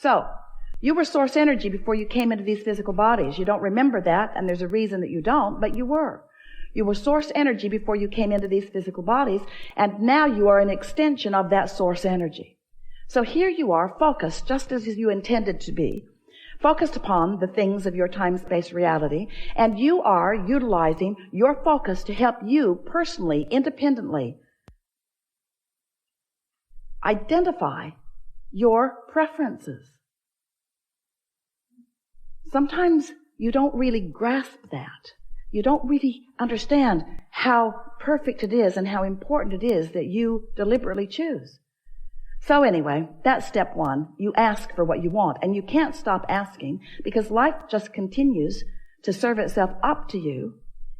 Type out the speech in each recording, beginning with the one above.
So, you were source energy before you came into these physical bodies. You don't remember that, and there's a reason that you don't, but you were. You were source energy before you came into these physical bodies, and now you are an extension of that source energy. So here you are, focused, just as you intended to be, focused upon the things of your time-space reality, and you are utilizing your focus to help you personally, independently, identify your preferences. Sometimes you don't really grasp that. You don't really understand how perfect it is and how important it is that you deliberately choose. So anyway, that's step one. You ask for what you want, and you can't stop asking because life just continues to serve itself up to you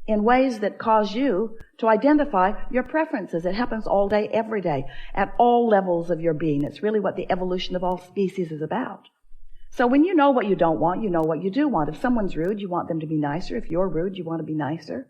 in ways that cause you to identify your preferences. It happens all day, every day, at all levels of your being. It's really what the evolution of all species is about. So when you know what you don't want, you know what you do want. If someone's rude, you want them to be nicer. If you're rude, you want to be nicer.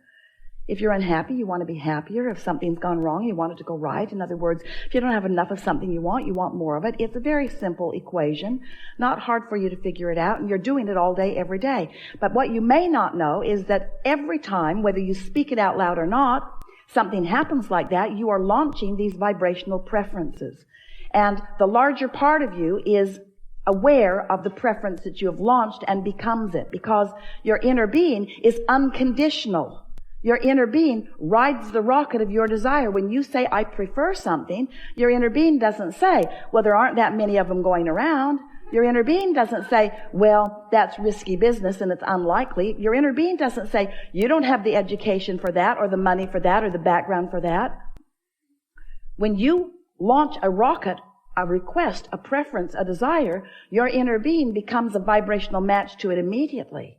If you're unhappy, you want to be happier. If something's gone wrong, you want it to go right. In other words, if you don't have enough of something you want more of it. It's a very simple equation, not hard for you to figure it out, and you're doing it all day, every day. But what you may not know is that every time, whether you speak it out loud or not, something happens like that, you are launching these vibrational preferences. And the larger part of you is aware of the preference that you have launched and becomes it, because your inner being is unconditional. Your inner being rides the rocket of your desire. When you say, I prefer something, your inner being doesn't say, well, there aren't that many of them going around. Your inner being doesn't say, well, that's risky business and it's unlikely. Your inner being doesn't say, you don't have the education for that or the money for that or the background for that. When you launch a rocket, a request, a preference, a desire, your inner being becomes a vibrational match to it immediately.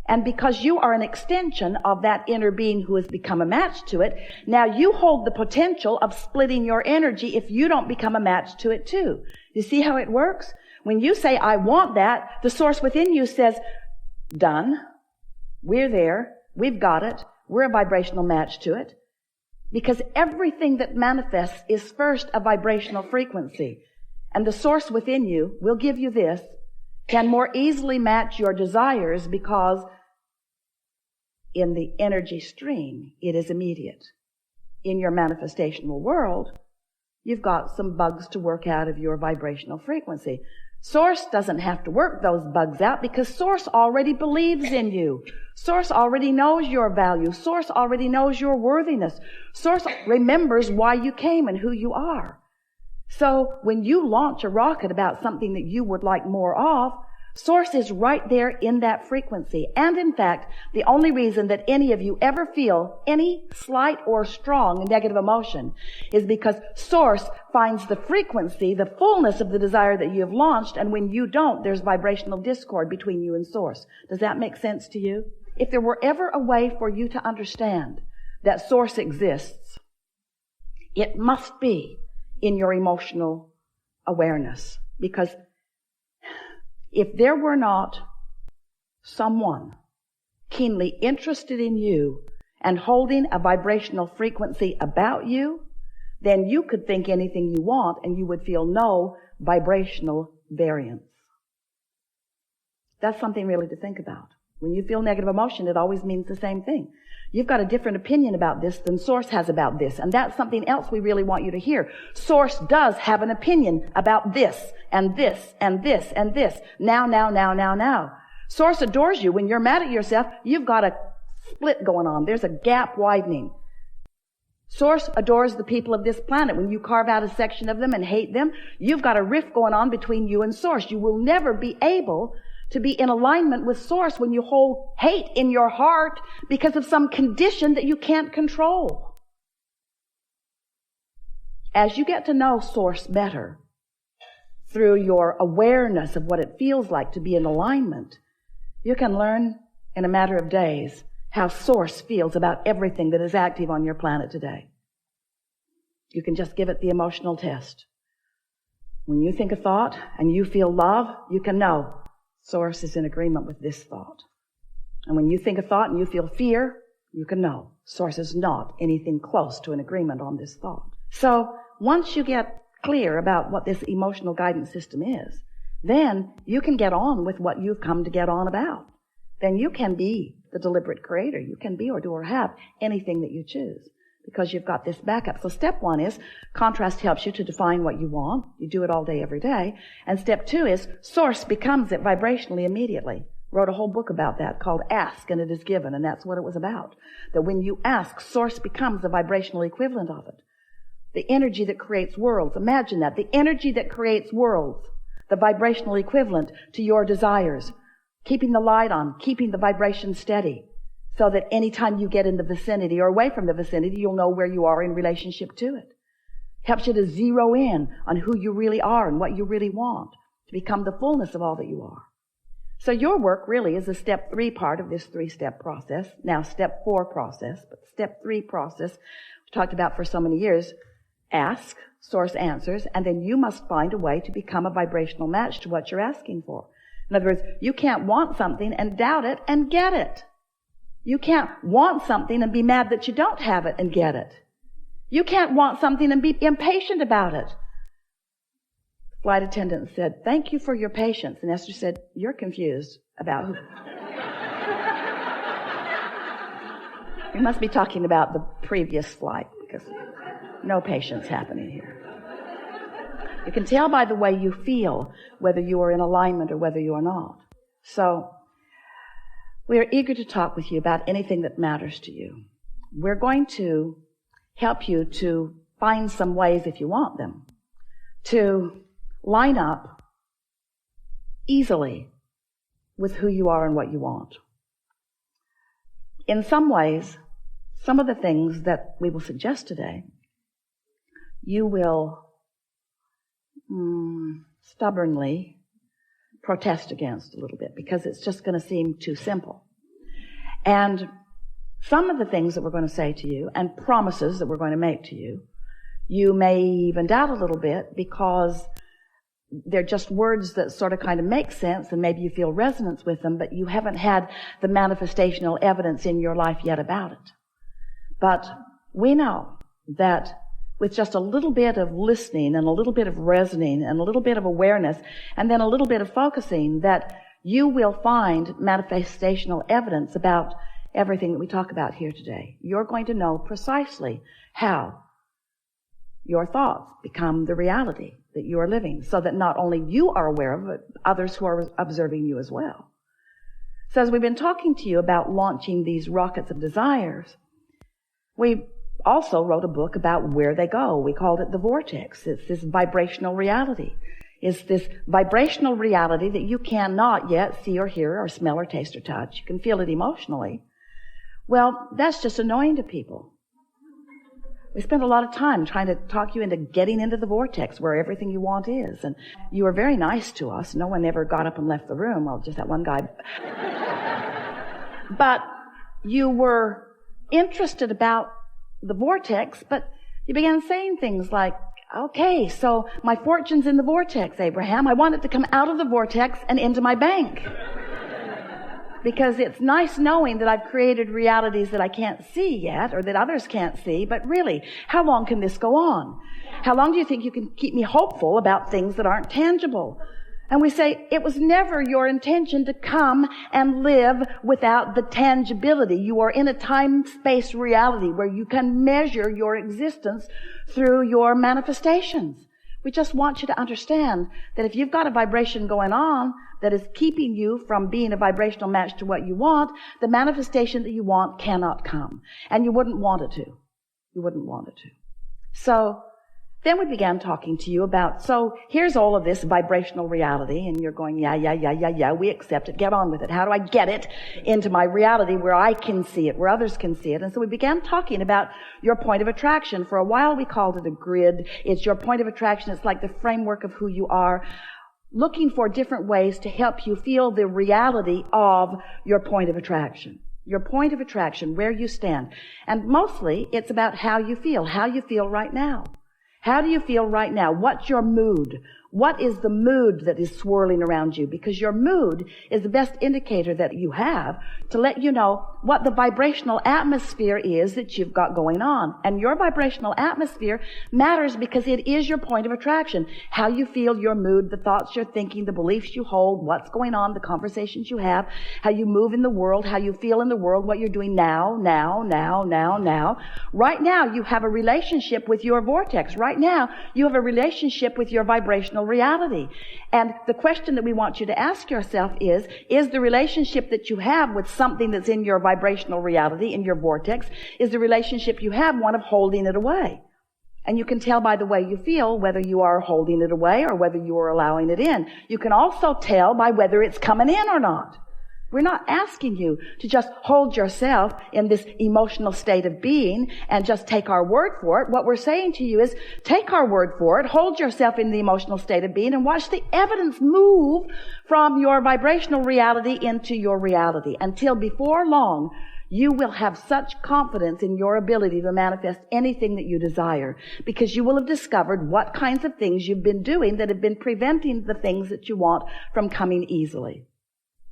And because you are an extension of that inner being who has become a match to it, now you hold the potential of splitting your energy if you don't become a match to it too. You see how it works? When you say, I want that, the source within you says, done. We're there. We've got it. We're a vibrational match to it. Because everything that manifests is first a vibrational frequency. And the source within you will give you this, can more easily match your desires because in the energy stream, it is immediate. In your manifestational world, you've got some bugs to work out of your vibrational frequency. Source doesn't have to work those bugs out because Source already believes in you. Source already knows your value. Source already knows your worthiness. Source remembers why you came and who you are. So when you launch a rocket about something that you would like more of, Source is right there in that frequency. And in fact, the only reason that any of you ever feel any slight or strong negative emotion is because Source finds the frequency, the fullness of the desire that you have launched, and when you don't, there's vibrational discord between you and Source. Does that make sense to you? If there were ever a way for you to understand that Source exists, it must be in your emotional awareness. Because if there were not someone keenly interested in you and holding a vibrational frequency about you, then you could think anything you want and you would feel no vibrational variance. That's something really to think about. When you feel negative emotion, it always means the same thing. You've got a different opinion about this than Source has about this. And that's something else we really want you to hear. Source does have an opinion about this and this and this and this. Now. Source adores you. When you're mad at yourself, you've got a split going on. There's a gap widening. Source adores the people of this planet. When you carve out a section of them and hate them, you've got a rift going on between you and Source. You will never be able to be in alignment with Source when you hold hate in your heart because of some condition that you can't control. As you get to know Source better through your awareness of what it feels like to be in alignment, you can learn in a matter of days how Source feels about everything that is active on your planet today. You can just give it the emotional test. When you think a thought and you feel love, you can know Source is in agreement with this thought. And when you think a thought and you feel fear, you can know Source is not anything close to an agreement on this thought. So once you get clear about what this emotional guidance system is, then you can get on with what you've come to get on about. Then you can be the deliberate creator. You can be or do or have anything that you choose because you've got this backup. So step 1 is contrast helps you to define what you want. You do it all day, every day. And step 2 is source becomes it vibrationally immediately. Wrote a whole book about that called Ask and It Is Given, and that's what it was about. That when you ask, source becomes the vibrational equivalent of it. The energy that creates worlds. Imagine that. The energy that creates worlds. The vibrational equivalent to your desires. Keeping the light on, keeping the vibration steady, so that anytime you get in the vicinity or away from the vicinity, you'll know where you are in relationship to it. Helps you to zero in on who you really are and what you really want, to become the fullness of all that you are. So your work really is the step 3 part of this 3-step process. Now step 4 process, but step 3 process we talked about for so many years. Ask, source answers, and then you must find a way to become a vibrational match to what you're asking for. In other words, you can't want something and doubt it and get it. You can't want something and be mad that you don't have it and get it. You can't want something and be impatient about it. The flight attendant said, "Thank you for your patience." And Esther said, "You're confused about who." We must be talking about the previous flight because no patience happening here. You can tell by the way you feel whether you are in alignment or whether you are not. So, we are eager to talk with you about anything that matters to you. We're going to help you to find some ways, if you want them, to line up easily with who you are and what you want. In some ways, some of the things that we will suggest today, you will stubbornly protest against a little bit because it's just going to seem too simple. And some of the things that we're going to say to you and promises that we're going to make to you, you may even doubt a little bit because they're just words that sort of kind of make sense and maybe you feel resonance with them, but you haven't had the manifestational evidence in your life yet about it. But we know that with just a little bit of listening and a little bit of resonating and a little bit of awareness and then a little bit of focusing, that you will find manifestational evidence about everything that we talk about here today. You're going to know precisely how your thoughts become the reality that you are living, so that not only you are aware of it, but others who are observing you as well. So as we've been talking to you about launching these rockets of desires, we also wrote a book about where they go. We called it The Vortex. It's this vibrational reality. It's this vibrational reality that you cannot yet see or hear or smell or taste or touch. You can feel it emotionally. Well, that's just annoying to people. We spent a lot of time trying to talk you into getting into the vortex where everything you want is. And you were very nice to us. No one ever got up and left the room. Well, just that one guy. But you were interested about the vortex, but you began saying things like, "Okay, so my fortune's in the vortex, Abraham. I want it to come out of the vortex and into my bank. Because it's nice knowing that I've created realities that I can't see yet or that others can't see, but really, how long can this go on? How long do you think you can keep me hopeful about things that aren't tangible?" And we say, it was never your intention to come and live without the tangibility. You are in a time-space reality where you can measure your existence through your manifestations. We just want you to understand that if you've got a vibration going on that is keeping you from being a vibrational match to what you want, the manifestation that you want cannot come. And you wouldn't want it to. You wouldn't want it to. So then we began talking to you about, so here's all of this vibrational reality, and you're going, yeah, we accept it, get on with it. How do I get it into my reality where I can see it, where others can see it? And so we began talking about your point of attraction. For a while we called it a grid. It's your point of attraction. It's like the framework of who you are, looking for different ways to help you feel the reality of your point of attraction. Your point of attraction, where you stand. And mostly it's about how you feel right now. How do you feel right now? What's your mood? What is the mood that is swirling around you? Because your mood is the best indicator that you have to let you know what the vibrational atmosphere is that you've got going on. And your vibrational atmosphere matters because it is your point of attraction. How you feel, your mood, the thoughts you're thinking, the beliefs you hold, what's going on, the conversations you have, how you move in the world, how you feel in the world, what you're doing now. Right now, you have a relationship with your vortex. Right now, you have a relationship with your vibrational reality. And the question that we want you to ask yourself is the relationship that you have with something that's in your vibrational reality, in your vortex, is the relationship you have one of holding it away? And you can tell by the way you feel whether you are holding it away or whether you are allowing it in. You can also tell by whether it's coming in or not. We're not asking you to just hold yourself in this emotional state of being and just take our word for it. What we're saying to you is take our word for it, hold yourself in the emotional state of being, and watch the evidence move from your vibrational reality into your reality until before long you will have such confidence in your ability to manifest anything that you desire, because you will have discovered what kinds of things you've been doing that have been preventing the things that you want from coming easily.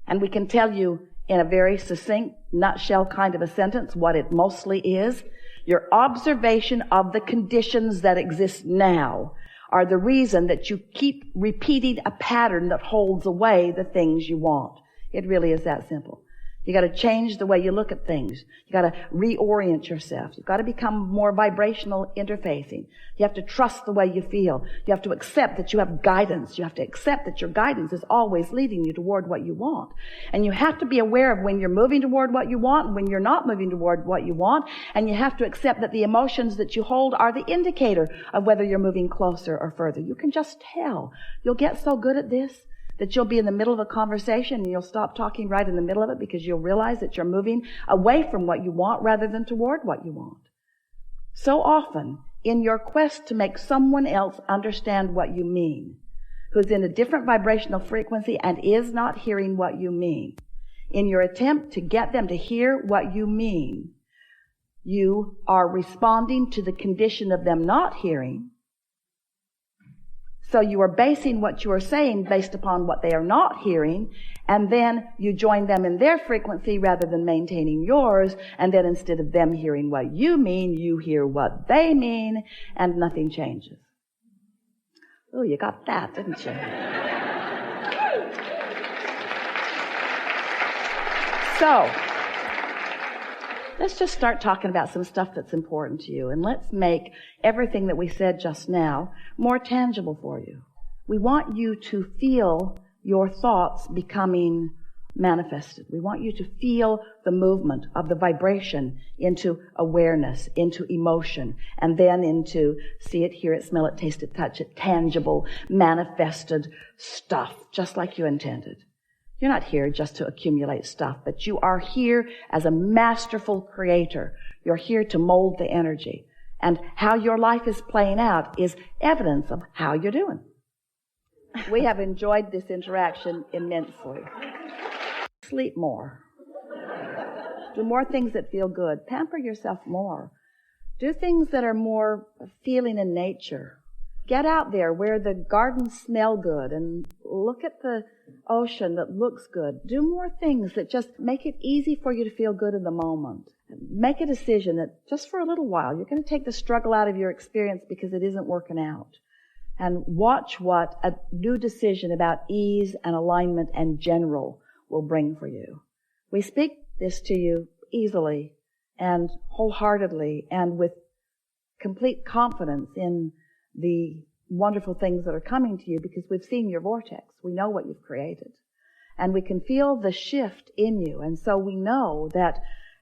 And we can tell you in a very succinct, nutshell kind of a sentence what it mostly is. Your observation of the conditions that exist now are the reason that you keep repeating a pattern that holds away the things you want. It really is that simple. You got to change the way you look at things. You got to reorient yourself. You've got to become more vibrational interfacing. You have to trust the way you feel. You have to accept that you have guidance. You have to accept that your guidance is always leading you toward what you want. And you have to be aware of when you're moving toward what you want and when you're not moving toward what you want. And you have to accept that the emotions that you hold are the indicator of whether you're moving closer or further. You can just tell. You'll get so good at this that you'll be in the middle of a conversation and you'll stop talking right in the middle of it because you'll realize that you're moving away from what you want rather than toward what you want. So often, in your quest to make someone else understand what you mean, who's in a different vibrational frequency and is not hearing what you mean, in your attempt to get them to hear what you mean, you are responding to the condition of them not hearing. So you are basing what you are saying based upon what they are not hearing, and then you join them in their frequency rather than maintaining yours, and then instead of them hearing what you mean, you hear what they mean, and nothing changes. Oh, you got that, didn't you? So, let's just start talking about some stuff that's important to you, and let's make everything that we said just now more tangible for you. We want you to feel your thoughts becoming manifested. We want you to feel the movement of the vibration into awareness, into emotion, and then into see it, hear it, smell it, taste it, touch it, tangible, manifested stuff, just like you intended. You're not here just to accumulate stuff, but you are here as a masterful creator. You're here to mold the energy. And how your life is playing out is evidence of how you're doing. We have enjoyed this interaction immensely. Sleep more. Do more things that feel good. Pamper yourself more. Do things that are more feeling in nature. Get out there where the gardens smell good and look at the ocean that looks good. Do more things that just make it easy for you to feel good in the moment. Make a decision that just for a little while, you're going to take the struggle out of your experience because it isn't working out. And watch what a new decision about ease and alignment and general will bring for you. We speak this to you easily and wholeheartedly and with complete confidence in the wonderful things that are coming to you because we've seen your vortex. We know what you've created. And we can feel the shift in you. And so we know that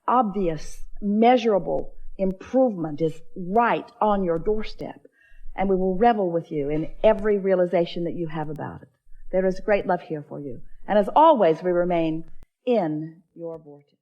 obvious, measurable improvement is right on your doorstep. And we will revel with you in every realization that you have about it. There is great love here for you. And as always, we remain in your vortex.